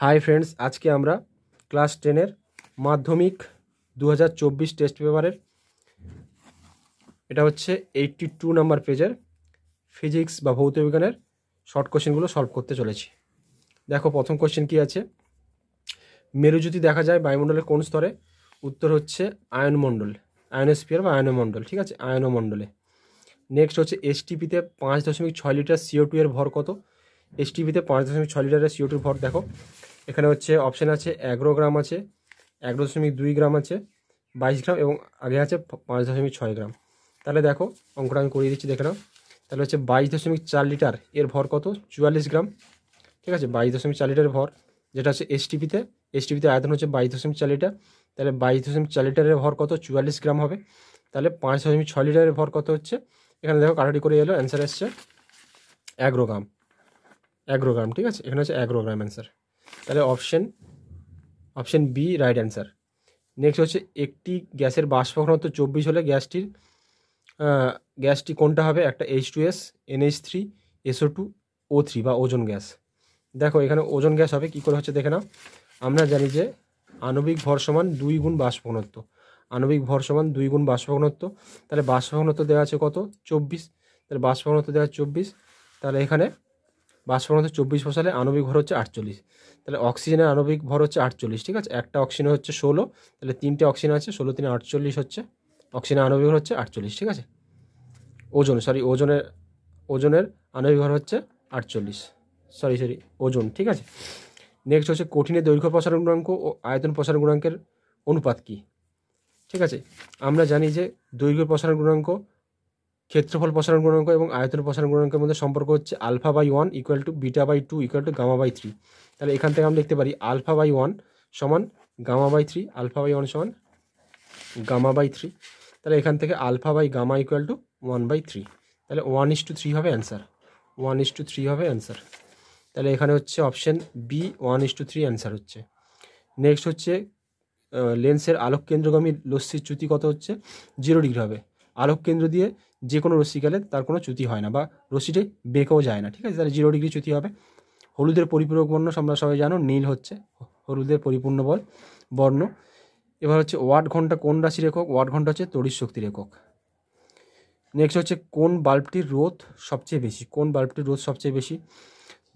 Hi friends, আজকে আমরা class 10-এর মাধ্যমিক 2024 টেস্ট পেপারের এটা হচ্ছে 82 নাম্বার পেজের ফিজিক্স বা ভৌতবিজ্ঞানের শর্ট কোশ্চেনগুলো সলভ করতে চলেছি। দেখো প্রথম কোশ্চেন কি আছে, মেরুজ্যোতি দেখা যায় বায়ুমণ্ডলের কোন স্তরে? উত্তর হচ্ছে আয়নমণ্ডল, আয়নোস্ফিয়ার বা আয়নমণ্ডল, ঠিক আছে, আয়নমণ্ডলে। নেক্সট হচ্ছে এসটিপিতে 5.6 লিটার CO2 এর ভর কত? এসটিপিতে 5.6 লিটারের CO2 ভর দেখো, এখানে হচ্ছে অপশান আছে 11 গ্রাম আছে, 1.2 গ্রাম আছে, 22 গ্রাম এবং আগে আছে 5.6 গ্রাম। তাহলে দেখো অঙ্কটা আমি করিয়ে দিচ্ছি, দেখে নাও। তাহলে হচ্ছে 22.4 লিটার এর ভর কত? 44 গ্রাম, ঠিক আছে। 22.4 লিটারের ভর, যেটা হচ্ছে এসটিপিতে আয়তন হচ্ছে 22.4 লিটার, তাহলে 22.4 লিটারের ভর কত? 44 গ্রাম হবে। তাহলে 5.6 লিটারের ভর কত হচ্ছে? এখানে দেখো কাটাটি করে এলো, অ্যান্সার এসছে 11 গ্রাম, 11 গ্রাম, ঠিক আছে। এখানে হচ্ছে 11 গ্রাম অ্যান্সার। তাহলে option B right answer. Next হচ্ছে একটি গ্যাসের বাষ্প ঘনত্ব 24 হলে গ্যাসটি কোনটা হবে? একটা H2S, NH3, SO2, O3 বা ওজোন গ্যাস। দেখো এখানে ওজোন গ্যাস হবে, কি করে হচ্ছে দেখে নাও। আমরা জানি যে আণবিক ভর সমান 2 গুণ বাষ্প ঘনত্ব, আণবিক ভর সমান 2 গুণ বাষ্প ঘনত্ব। তাহলে বাষ্প ঘনত্ব দেওয়া আছে কত? 24। তাহলে বাষ্প ঘনত্ব দেওয়া 24, তাহলে এখানে বাষ্প ঘনত্ব 24 বসালে আণবিক ভর হচ্ছে 48। তাহলে অক্সিজেনের আণবিক ভর হচ্ছে 48, ঠিক আছে। একটা অক্সিজেন হচ্ছে 16, তাহলে 3টে অক্সিজেন আছে, 16 3 48 হচ্ছে অক্সিজেনের আণবিক ভর হচ্ছে 48, ঠিক আছে। ওজনের আণবিক ভর হচ্ছে 48, ওজন, ঠিক আছে। নেক্সট হচ্ছে কঠিনের দৈর্ঘ্য প্রসারণ গুণাঙ্ক ও আয়তন প্রসারণ গুণাঙ্কের অনুপাত কি? ঠিক আছে, আমরা জানি যে দৈর্ঘ্য প্রসারণ গুণাঙ্ক, ক্ষেত্রফল প্রসারণ গুণাঙ্ক এবং আয়তন প্রসারণ গুণাঙ্কের মধ্যে সম্পর্ক হচ্ছে α/1 = β/2 = γ/3। তাহলে এখান থেকে আমরা লিখতে পারি α/1 সমান γ/3, α/1 সমান γ/3। তাহলে এখান থেকে α/γ = 1/3, তাহলে 1:3 হবে অ্যান্সার, 1:3 হবে অ্যান্সার। তাহলে এখানে হচ্ছে অপশন বি 1:3 অ্যান্সার হচ্ছে। নেক্সট হচ্ছে লেন্সের আলোক কেন্দ্রগামী রশ্মির চ্যুতি কত হচ্ছে? 0 ডিগ্রি হবে। আলোক কেন্দ্র দিয়ে যে কোনো রশ্মি গেলে তার কোনো চ্যুতি হয় না বা রশ্মিটাই বেঁকেও যায় না, ঠিক আছে। তাহলে 0 ডিগ্রি চ্যুতি হবে। হলুদের পরিপূরক বর্ণ আমরা সবাই জানো, নীল হচ্ছে হলুদের পরিপূর্ণ বর্ণ। এবার হচ্ছে ওয়াট ঘন্টা কোন রাশির একক? ওয়াট ঘন্টা হচ্ছে তড়িৎ শক্তির একক। নেক্সট হচ্ছে কোন বাল্বটির রোধ সবচেয়ে বেশি? কোন বাল্বটির রোধ সবচেয়ে বেশি?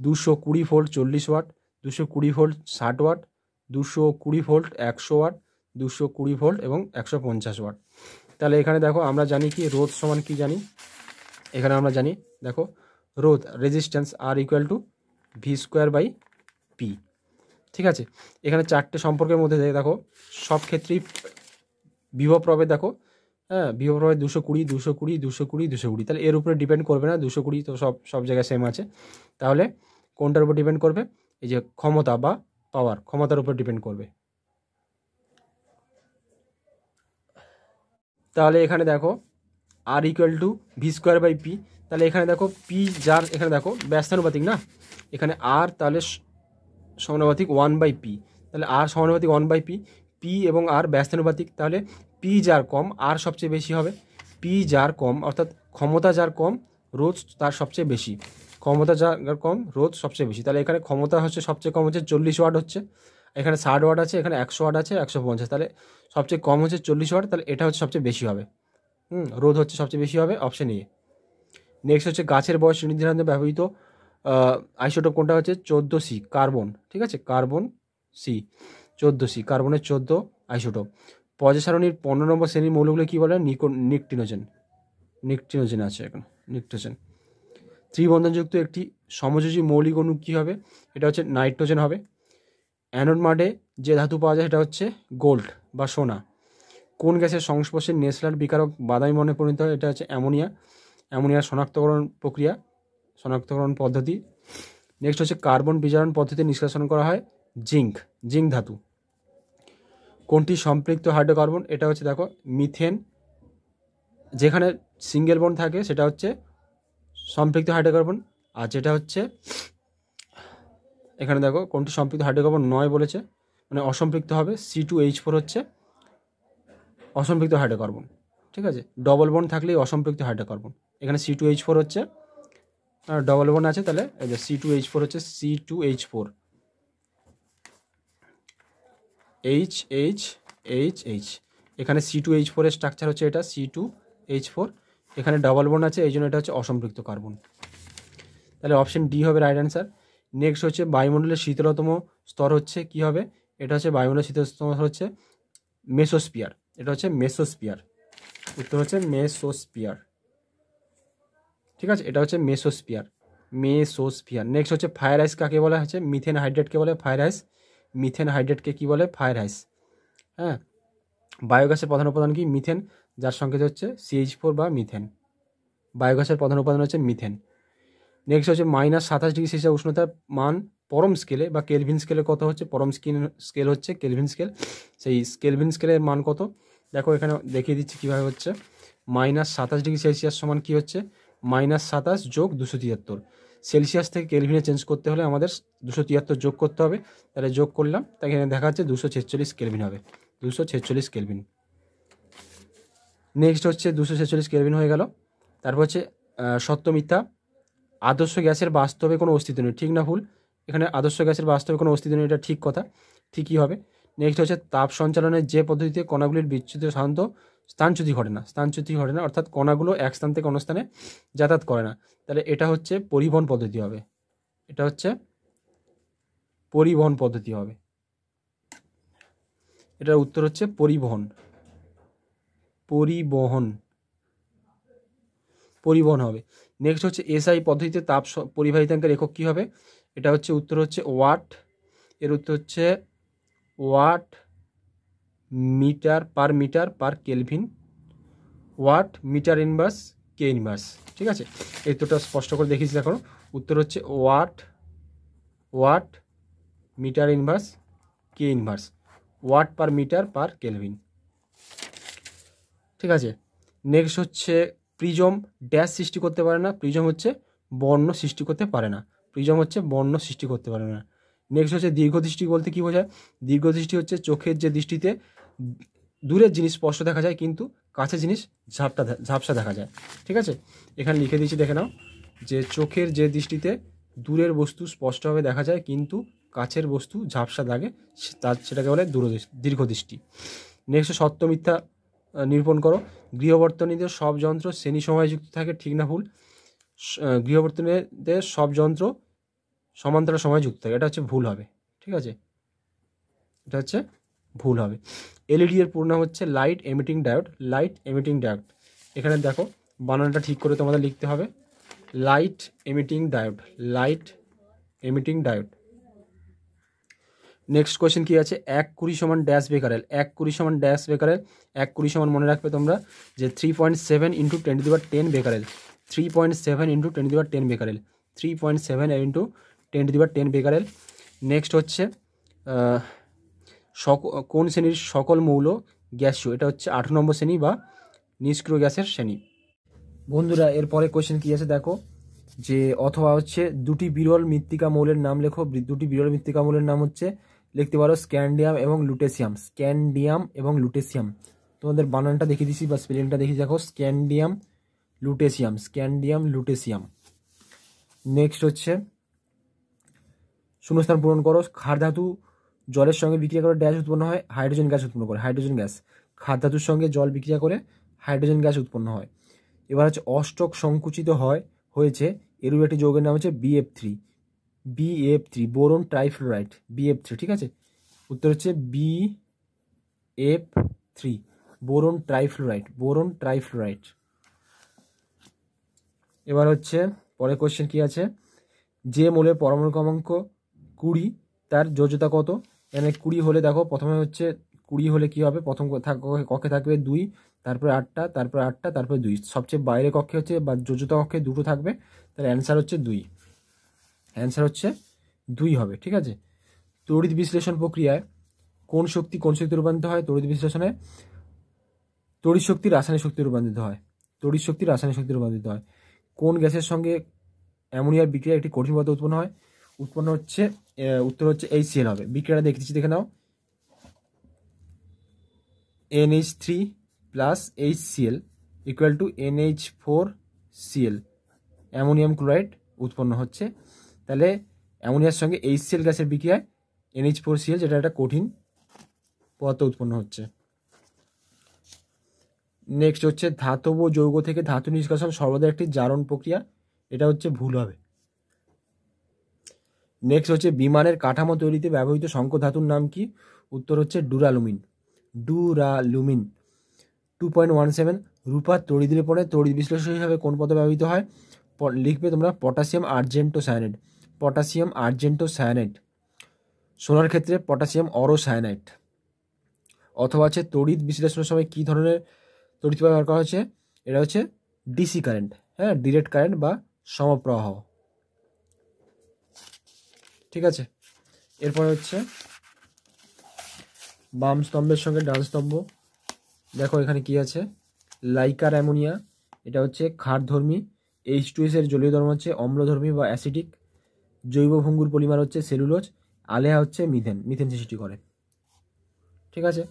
220 volt 40 watt, 220 volt 60 watt, 220 volt 100 watt, 220 volt এবং 150 ওয়াট। তাহলে এখানে দেখো আমরা জানি কি রোধ সমান কি জানি, এখানে আমরা জানি দেখো রোধ রেজিস্ট্যান্স R = V²/P, ঠিক আছে। এখানে 4টে সম্পর্কের মধ্যে দেখো সব ক্ষেত্রেই বিভব প্রভেদ দেখো, হ্যাঁ, বিভব প্রভেদ 220 220 220 220, তাহলে এর উপরে ডিপেন্ড করবে না, 220 তো সব জায়গায় সেম আছে। তাহলে কোনটার উপর ডিপেন্ড করবে? এই যে ক্ষমতা বা পাওয়ার, ক্ষমতার উপর ডিপেন্ড করবে। তাহলে এখানে দেখো R = V²/P, তাহলে এখানে দেখো P যার, এখানে দেখো ব্যস্তানুপাতিক না, এখানে R তাহলে সমানুপাতিক 1/P, তাহলে R সমানুপাতিক 1/P, P এবং R ব্যস্তানুপাতিক, তাহলে P যার কম R সবচেয়ে বেশি হবে। P যার কম অর্থাৎ ক্ষমতা যার কম রোধ তার সবচেয়ে বেশি, ক্ষমতা যার কম রোধ সবচেয়ে বেশি। তাহলে এখানে ক্ষমতা হচ্ছে সবচেয়ে কম হচ্ছে 40 ওয়াট হচ্ছে, এখানে 60 ওয়াট আছে, এখানে 100 ওয়াট আছে, 150, তাহলে সবচেয়ে কম হচ্ছে 40 ওয়াট, তাহলে এটা হচ্ছে সবচেয়ে বেশি হবে, রোধ হচ্ছে সবচেয়ে বেশি হবে, অপশন এ। নেক্সট হচ্ছে গাছের বয়স নির্ধারণে ব্যবহৃত আইসোটোপ কোনটা হচ্ছে? 14C কার্বন, ঠিক আছে, কার্বন সি 14C, কার্বনের 14 আইসোটোপ। পর্যায় সারণীর 15 নম্বর শ্রেণীর মৌলগুলো কী বলে? নিকটিনোজেন আছে এখন, নিকটোজেন। ত্রিবন্ধনযুক্ত একটি সমযোজী মৌলিক অণু কী হবে? এটা হচ্ছে নাইট্রোজেন হবে। অ্যানোড মাডে যে ধাতু পাওয়া যায় সেটা হচ্ছে গোল্ড বা সোনা। কোন গ্যাসের সংস্পর্শে নেসলার বিকারক বাদামি বর্ণে পরিণত হয়? এটা হচ্ছে অ্যামোনিয়ার শনাক্তকরণ পদ্ধতি। নেক্সট হচ্ছে কার্বন বিজারণ পদ্ধতিতে নিষ্কাশন করা হয় জিঙ্ক ধাতু। কোনটি সম্পৃক্ত হাইড্রোকার্বন? এটা হচ্ছে দেখো মিথেন, যেখানে সিঙ্গেল বন্ড থাকে সেটা হচ্ছে সম্পৃক্ত হাইড্রোকার্বন, আর যেটা হচ্ছে এখানে দেখো কোনটি সম্পৃক্ত হাইড্রোকার্বন নয় বলেছে, মানে অসম্পৃক্ত হবে, C2H4 হচ্ছে অসম্পৃক্ত হাইড্রোকার্বন, ঠিক আছে। ডবল বন্ড থাকলেই অসম্পৃক্ত হাইড্রোকার্বন, এখানে C2H4 হচ্ছে ডবল বন্ড আছে, তাহলে এই যে C2H4 হচ্ছে C2H4। H H H H, এখানে C2H4 এর স্ট্রাকচার হচ্ছে এটা C2H4, এখানে ডাবল বন্ড আছে, এই জন্য এটা হচ্ছে অসম্পৃক্ত কার্বন। তাহলে অপশন ডি হবে রাইট অ্যান্সার। নেক্সট হচ্ছে বায়ুমণ্ডলের শীতলতম স্তর হচ্ছে কি হবে, এটা হচ্ছে বায়ুমণ্ডলের শীতলতম স্তর হচ্ছে মেসোস্পিয়ার, এটা হচ্ছে মেসোস্পিয়ার, উত্তর হচ্ছে মেসোস্পিয়ার। ঠিক আছে, এটা হচ্ছে মেসোস্পিয়ার, মেসোস্পিয়ার। নেক্সট হচ্ছে ফায়ার আইস কাকে বলা হচ্ছে, মিথেন হাইড্রেটকে বলে ফায়ার আইস, মিথেন হাইড্রেটকে কী বলে ফায়ার আইস। হ্যাঁ, বায়োগ্যাসের প্রধান উপাদান কি মিথেন, যার সংকেত হচ্ছে CH4 বা মিথেন। বায়োগ্যাসের প্রধান উপাদান হচ্ছে মিথেন। নেক্সট হচ্ছে -27°C উষ্ণতার মান পরম স্কেলে বা কেলভিন স্কেলে কত হচ্ছে, পরম স্কেল হচ্ছে কেলভিন স্কেল, সেই কেলভিন স্কেলের মান কত, দেখো এখানে দেখিয়ে দিচ্ছি কীভাবে হচ্ছে। -27°C সমান কী হচ্ছে, -27 যোগ 273, সেলসিয়াস থেকে কেলভিনে চেঞ্জ করতে হলে আমাদের 273 যোগ করতে হবে, তাহলে যোগ করলাম, তাই এখানে দেখা যাচ্ছে 246 কেলভিন হবে, 246 কেলভিন। নেক্সট হচ্ছে 246 কেলভিন হয়ে গেল। তারপর হচ্ছে সত্য মিথ্যা, আদর্শ গ্যাসের বাস্তবে কোনো অস্তিত্ব নেই, ঠিক না ভুল, এখানে আদর্শ গ্যাসের বাস্তবে কোনো অস্তিত্ব নেই, এটা ঠিক কথা, ঠিকই হবে। নেক্সট হচ্ছে তাপ সঞ্চালনের যে পদ্ধতিতে কণাগুলির বিচ্যুতি সাধারণত স্থানচ্যুতি ঘটে না, স্থানচ্যুতি ঘটে না, অর্থাৎ কণাগুলো এক স্থান থেকে অন্য স্থানে যাতায়াত করে না, তাহলে এটা হচ্ছে পরিবহন পদ্ধতি হবে, এটা হচ্ছে পরিবহন পদ্ধতি হবে, এটার উত্তর হচ্ছে পরিবহন, পরিবহন, পরিবহন হবে। নেক্সট হচ্ছে SI পদ্ধতিতে তাপ পরিবাহিতাঙ্কের একক কী হবে, এটা হচ্ছে উত্তর হচ্ছে ওয়াট, এর উত্তর হচ্ছে watt metre per kelvin, watt metre inverse K inverse. ঠিক আছে, এই উত্তরটা স্পষ্ট করে দেখিয়েছি দেখো, উত্তর হচ্ছে watt metre inverse K inverse, watt per metre per kelvin. ঠিক আছে, নেক্সট হচ্ছে প্রিজম ড্যাশ সৃষ্টি করতে পারে না, প্রিজম হচ্ছে বর্ণ সৃষ্টি করতে পারে না, প্রিজম হচ্ছে বর্ণ সৃষ্টি করতে পারে না। নেক্সট হচ্ছে দীর্ঘদৃষ্টি বলতে কী বোঝায়, দীর্ঘদৃষ্টি হচ্ছে চোখের যে দৃষ্টিতে দূরের জিনিস স্পষ্ট দেখা যায় কিন্তু কাছের জিনিস ঝাপসা দেখা যায়। ঠিক আছে, এখানে লিখে দিয়েছি দেখে নাও, যে চোখের যে দৃষ্টিতে দূরের বস্তু স্পষ্টভাবে দেখা যায় কিন্তু কাছের বস্তু ঝাপসা লাগে, সেটাকে বলে দীর্ঘদৃষ্টি। নেক্সট সত্য মিথ্যা নিরূপণ করো, গৃহবর্তনীদের সব যন্ত্র শ্রেণী সময়যুক্ত থাকে, ঠিক না ভুল, গৃহবর্তনীদের সব যন্ত্র সমান্তরাল সময় যুক্ত থাকে, এটা হচ্ছে ভুল হবে। ঠিক আছে, এটা হচ্ছে ভুল হবে। LED এর পুরো নাম হচ্ছে light emitting diode, light emitting diode, এখানে দেখো বানানটা ঠিক করে তোমাদের লিখতে হবে, light emitting diode, light emitting diode. Next question কি আছে, 1 20 সমান ড্যাশ বেকারেল, 1 20 সমান ড্যাশ বেকারেল, 1 20 সমান মনে রাখবে তোমরা যে 3.7 × 10⁻10 বেকারেল, 3.7 × 10⁻10 বেকারেল, 3.7 × 10⁻10 বেকারেল। নেক্সট হচ্ছে কোন শ্রেণীর সকল মৌল গ্যাসীয়, এটা হচ্ছে 8 নম্বর শ্রেণী বা নিষ্ক্রিয় গ্যাসের শ্রেণী। বন্ধুরা এরপরে কোয়েশ্চেন কি আছে দেখো, যে অথবা হচ্ছে দুটি বিরল মৃত্তিকা মৌলের নাম লেখো, দুটি বিরল মৃত্তিকা মৌলের নাম হচ্ছে লিখতে পারো স্ক্যান্ডিয়াম এবং লুটেসিয়াম, স্ক্যান্ডিয়াম এবং লুটেসিয়াম, তোমাদের বানানটা দেখিয়ে দিচ্ছি বা স্পেলিংটা দেখিয়ে দেখো, স্ক্যান্ডিয়াম লুটেসিয়াম, স্ক্যান্ডিয়াম লুটেসিয়াম। নেক্সট হচ্ছে শূন্যস্থান পূরণ করো, ক্ষার ধাতু জলের সঙ্গে বিক্রিয়া করে ড্যাশ উৎপন্ন হয়, হাইড্রোজেন গ্যাস উৎপন্ন করে, হাইড্রোজেন গ্যাস, ক্ষার ধাতুর সঙ্গে জল বিক্রিয়া করে হাইড্রোজেন গ্যাস উৎপন্ন হয়। এবার হচ্ছে অষ্টক সংকুচিত হয়েছে, এরূপ একটি যৌগের নাম হচ্ছে BF3, বোরন ট্রাইফ্লোরাইড, BF3। ঠিক আছে, উত্তর হচ্ছে BF3, boron trifluoride, boron trifluoride. এবার হচ্ছে পরের কোশ্চেন কি আছে, যে মৌলের পরমাণু ক্রমাঙ্ক 20 তার যোজ্যতা কত, এখানে 20 হলে দেখো প্রথমে হচ্ছে 20 হলে কি হবে, প্রথম কক্ষে থাকবে 2, তারপরে 8টা, তারপরে 8টা, তারপরে 2, সবচেয়ে বাইরের কক্ষে হচ্ছে বা যোজ্যতা কক্ষে 2টো থাকবে, তাহলে অ্যান্সার হচ্ছে 2, অ্যান্সার হচ্ছে 2 হবে। ঠিক আছে, তড়িৎ বিশ্লেষণ প্রক্রিয়ায় কোন শক্তি রূপান্তরিত হয়, তড়িৎ বিশ্লেষণে তড়িৎ শক্তি রাসায়নিক শক্তি রূপান্তরিত হয়, তড়িৎ শক্তি রাসায়নিক শক্তি রূপান্তরিত হয়। কোন গ্যাসের সঙ্গে অ্যামোনিয়ার বিক্রিয়া একটি কঠিন পদার্থ উৎপন্ন হয়, উৎপন্ন হচ্ছে উত্তর হচ্ছে HCl হবে। বিক্রিয়াটা দেখে দিচ্ছি দেখে নাও, NH3 + HCl = NH4Cl, ammonium chloride উৎপন্ন হচ্ছে। তাহলে অ্যামোনিয়ার সঙ্গে HCl গ্যাসের বিক্রিয়ায় NH4Cl, যেটা একটা কঠিন পদার্থ উৎপন্ন হচ্ছে। নেক্সট হচ্ছে ধাতব যৌগ থেকে ধাতু নিষ্কাশন সর্বদা একটি জারণ প্রক্রিয়া, এটা হচ্ছে ভুল হবে। নেক্সট হচ্ছে বিমানের কাঠামো তৈরিতে ব্যবহৃত সংকর ধাতুর নাম কি? উত্তর হচ্ছে ডুরালুমিন। ডুরালুমিন। 2.17 রূপার তড়িৎ লেপনে তড়িৎ বিশ্লেষক হিসাবে কোন পদার্থ ব্যবহৃত হয়? লিখবে তোমরা potassium argento cyanide. Potassium argento cyanide. সোনার ক্ষেত্রে পটাশিয়াম অরোসায়ানাইড। অথবা হচ্ছে তড়িৎ বিশ্লেষণের সময় কী ধরনের তড়িৎ ব্যবহার করা হচ্ছে? এটা হচ্ছে ডিসি কারেন্ট, হ্যাঁ, ডিরেক্ট কারেন্ট বা সমপ্রবাহ। ঠিক আছে, এরপরে হচ্ছে বাম স্তম্ভের সঙ্গে ডান স্তম্ভ। দেখো এখানে কি আছে, লাইকার অ্যামোনিয়া, এটা হচ্ছে ক্ষারধর্মী। H2S এর জলীয় ধর্ম হচ্ছে অম্লধর্মী বা অ্যাসিডিক। জৈব ভঙ্গুর পলিমার হচ্ছে সেলুলোজ। আলেয়া হচ্ছে মিথেন সৃষ্টি করে। ঠিক আছে।